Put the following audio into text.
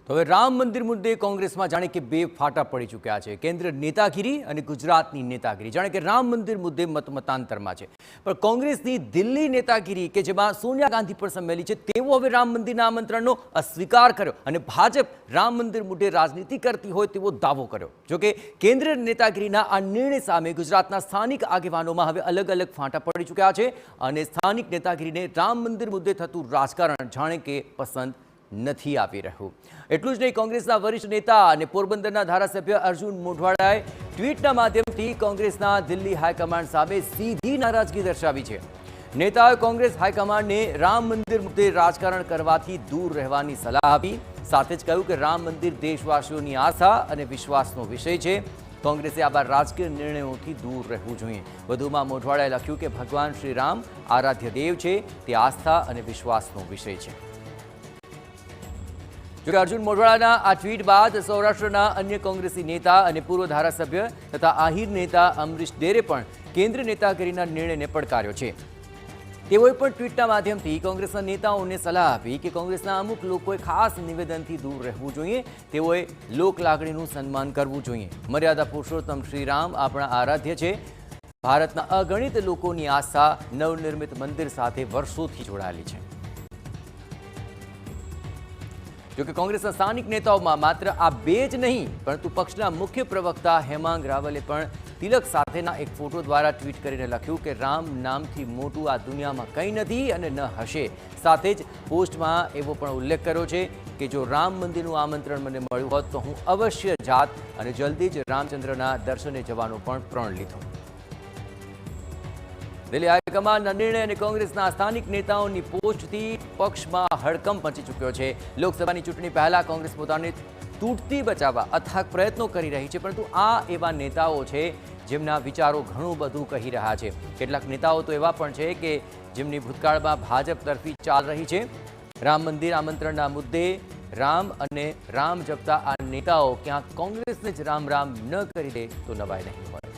તો હવે રામ મંદિર મુદ્દે કોંગ્રેસમાં જાણે કે બે ફાટા પડી ચૂક્યા છે। કેન્દ્ર નેતાગીરી અને ગુજરાતની નેતાગીરી જાણે કે રામ મંદિર મુદ્દે મતાંતરમાં છે, પણ કોંગ્રેસની દિલ્હી નેતાગીરી કે જેમાં સોનિયા ગાંધી પણ સંમેલી છે તેવો હવે રામ મંદિરના આમંત્રણનો અસ્વીકાર કર્યો અને ભાજપ રામ મંદિર મુદ્દે રાજનીતિ કરતી હોય તેવો દાવો કર્યો। જો કે કેન્દ્ર નેતાગીરીના આ નિર્ણય સામે ગુજરાતના સ્થાનિક આગેવાનોમાં હવે અલગ અલગ ફાંટા પડી ચૂક્યા છે અને સ્થાનિક નેતાગીરીને રામ મંદિર મુદ્દે થતું રાજકારણ જાણે કે પસંદ નથી આવી રહ્યું। એટલું જ નહીં, કોંગ્રેસના વરિષ્ઠ નેતા અને પોરબંદરના ધારાસભ્ય અર્જુન મોઢવાડાએ ટ્વીટના માધ્યમથી કોંગ્રેસના દિલ્હી હાઈકમાન્ડ સામે સીધી નારાજગી દર્શાવી છે। નેતાએ કોંગ્રેસ હાઈકમાન્ડને રામ મંદિર મુદ્દે રાજકારણ કરવાથી દૂર રહેવાની સલાહ આપી, સાથે જ કહ્યું કે રામ મંદિર દેશવાસીઓની આસ્થા અને વિશ્વાસનો વિષય છે। કોંગ્રેસે આવા રાજકીય નિર્ણયોથી દૂર રહેવું જોઈએ। વધુમાં મોઢવાડાએ લખ્યું કે ભગવાન શ્રી રામ આરાધ્ય દેવ છે, તે આસ્થા અને વિશ્વાસનો વિષય છે। જો કે અર્જુન મોઢવાડાના આ ટ્વીટ બાદ સૌરાષ્ટ્રના અન્ય કોંગ્રેસી નેતા અને પૂર્વ ધારાસભ્ય તથા આહિર નેતા અમરીશ ડેરે પણ કેન્દ્ર નેતાગીરીના નિર્ણયને પડકાર્યો છે। તેઓએ પણ ટ્વીટના માધ્યમથી કોંગ્રેસના નેતાઓને સલાહ આપી કે કોંગ્રેસના અમુક લોકોએ ખાસ નિવેદનથી દૂર રહેવું જોઈએ, તેઓએ લોક લાગણીનું સન્માન કરવું જોઈએ। મર્યાદા પુરુષોત્તમ શ્રીરામ આપણા આરાધ્ય છે। ભારતના અગણિત લોકોની આસ્થા નવનિર્મિત મંદિર સાથે વર્ષોથી જોડાયેલી છે। જોકે કોંગ્રેસના સ્થાનિક નેતાઓમાં માત્ર આ બે જ નહીં, પરંતુ પક્ષના મુખ્ય પ્રવક્તા હેમાંગ રાવલે પણ તિલક સાથેના એક ફોટો દ્વારા ટ્વીટ કરીને લખ્યું કે રામ નામથી મોટું આ દુનિયામાં કંઈ નથી અને ન હશે। સાથે જ પોસ્ટમાં એવો પણ ઉલ્લેખ કર્યો છે કે જો રામ મંદિરનું આમંત્રણ મને મળ્યું હોત તો હું અવશ્ય જાત અને જલ્દી જ રામચંદ્રના દર્શને જવાનો પણ પ્રણ લીધો। દિલ્હી હાઈકમાન્ડના નિર્ણય અને કોંગ્રેસના સ્થાનિક નેતાઓની પોસ્ટથી પક્ષમાં હડકંપ મચી ચૂક્યો છે। લોકસભાની ચૂંટણી પહેલા કોંગ્રેસ પોતાને તૂટતી બચાવવા અથાગ પ્રયત્નો કરી રહી છે, પરંતુ આ એવા નેતાઓ છે જેમના વિચારો ઘણું બધું કહી રહ્યા છે। કેટલાક નેતાઓ તો એવા પણ છે કે જેમની ભૂતકાળમાં ભાજપ તરફી ચાલ રહી છે। રામ મંદિર આમંત્રણના મુદ્દે રામ અને રામ જપતા આ નેતાઓ ક્યાંક કોંગ્રેસને જ રામ રામ ન કરી દે તો નવાઈ નહીં હોય।